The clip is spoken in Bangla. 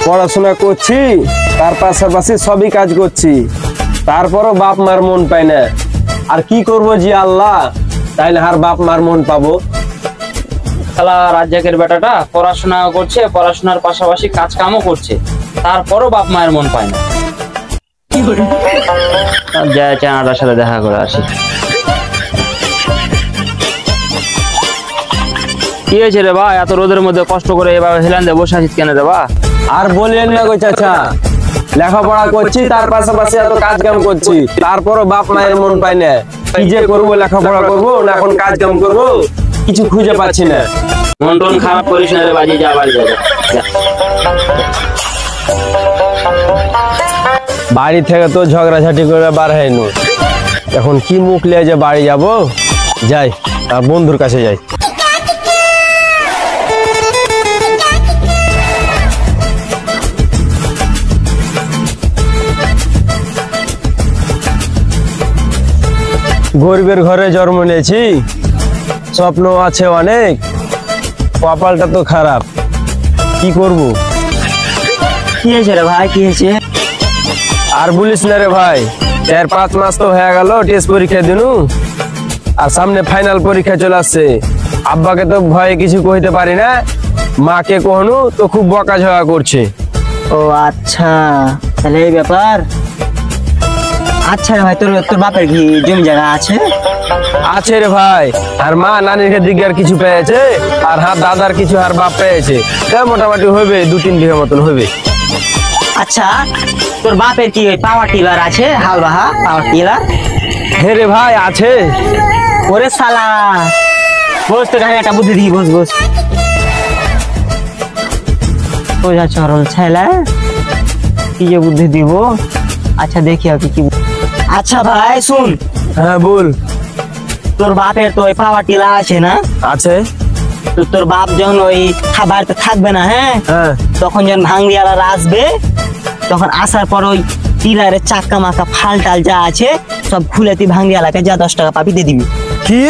পড়াশোনা করছি, তার পাশাপাশি সবই কাজ করছি, তারপরও বাপ মার মন পাই না। আর কি করবো জি আল্লাহ, তাইলে আর বাপ মার মন পাবো? শালা রাজ্জাকের বেটাটা পড়াশোনা করছে, পড়াশোনার পাশাপাশি কাজ কামও করছে, তারপরও বাপ মায়ের মন পায় না। যায় চানাটার সাথে দেখা করে আসি। কি হয়েছে রে ভাই, এত রোদের মধ্যে কষ্ট করে এভাবে হেলান দিয়ে বসে আছিস কেন রে বা? আর বলিয়েন না গো চাচা, লেখাপড়া করছি, তার পাশাপাশি এত কাজ কাম করছি, তারপরও বাপ মায়ের মন পাই না। কি যে করবো, লেখাপড়া করবো না এখন কাজ কাম করবো, কিছু খুঁজে পাচ্ছি না। মন টন খারাপ করিস না রে বাজি, যা বাড়ি যা। বাড়ি থেকে তো ঝগড়াঝাটি করে বার হয়নি, এখন কি মুখ নিয়ে যে বাড়ি যাব? যাই তার বন্ধুর কাছে যাই। গরিবের ঘরে জন্ম নিয়েছি, স্বপ্ন আছে অনেক, কপালটা তো খারাপ, কি করব? কি হয়েছে রে ভাই, কি হয়েছে? আর বলিস না রে ভাই, 4-5 মাস তো হয়ে গেল টেস্ট পরীক্ষা দিনু, আর সামনে ফাইনাল পরীক্ষা চলে আসছে। আব্বাকে তো ভয়ে কিছু কইতে পারি না, মাকে কহনু তো খুব বকাঝকা করছে। ও আচ্ছা, তাহলে এই ব্যাপার। আচ্ছা রে ভাই, তোর বাপের কি জমি জায়গা আছে? আছে রে ভাই, আর মা নানির দিকে আর কিছু পেয়েছে, আর দাদার কিছু আর বাপ পেয়েছে, মোটামুটি হইবে 2-3 বিঘা মতন হইবে। আচ্ছা, তোর বাপের কি ওই পাওয়ার টিলার আছে, হাল বাহা পাওয়ার টিলার? হে রে ভাই আছে। ওরে শালা, বস তো, একটা বুদ্ধি দিই, বস বস। সোজা চরল ছেলে, কি যে বুদ্ধি দিব। আচ্ছা দেখি আর কি। আচ্ছা ভাই শুন। হ্যাঁ বল। তোর বাপের তো ওই পাওয়ার টিলার আছে না? আছে। তো তোর বাপ যখন ওই বাড়িতে থাকবে না, হ্যাঁ, তখন যখন ভাঙ্গিয়ালারা আসবে, তখন আসার পর ওই টিলারের চাক্কা মাকা ফাল টাল যা আছে সব খুলে তুই ভাঙ্গিয়ালাকে যা 10 টাকা পাবি দিয়ে দিবি। কি?